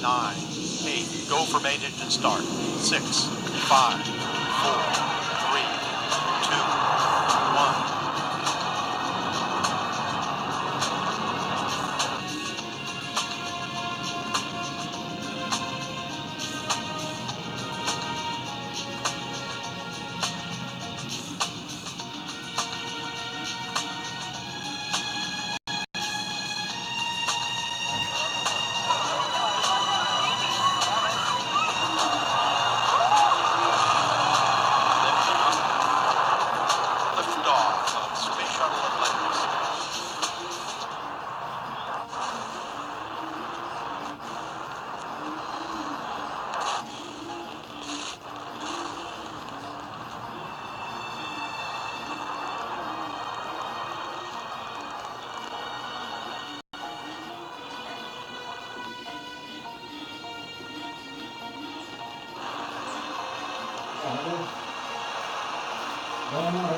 9, 8, go for main engine start. 6, 5, 4, 3, 2, 1. Liftoff of Space Shuttle Atlantis. No, no.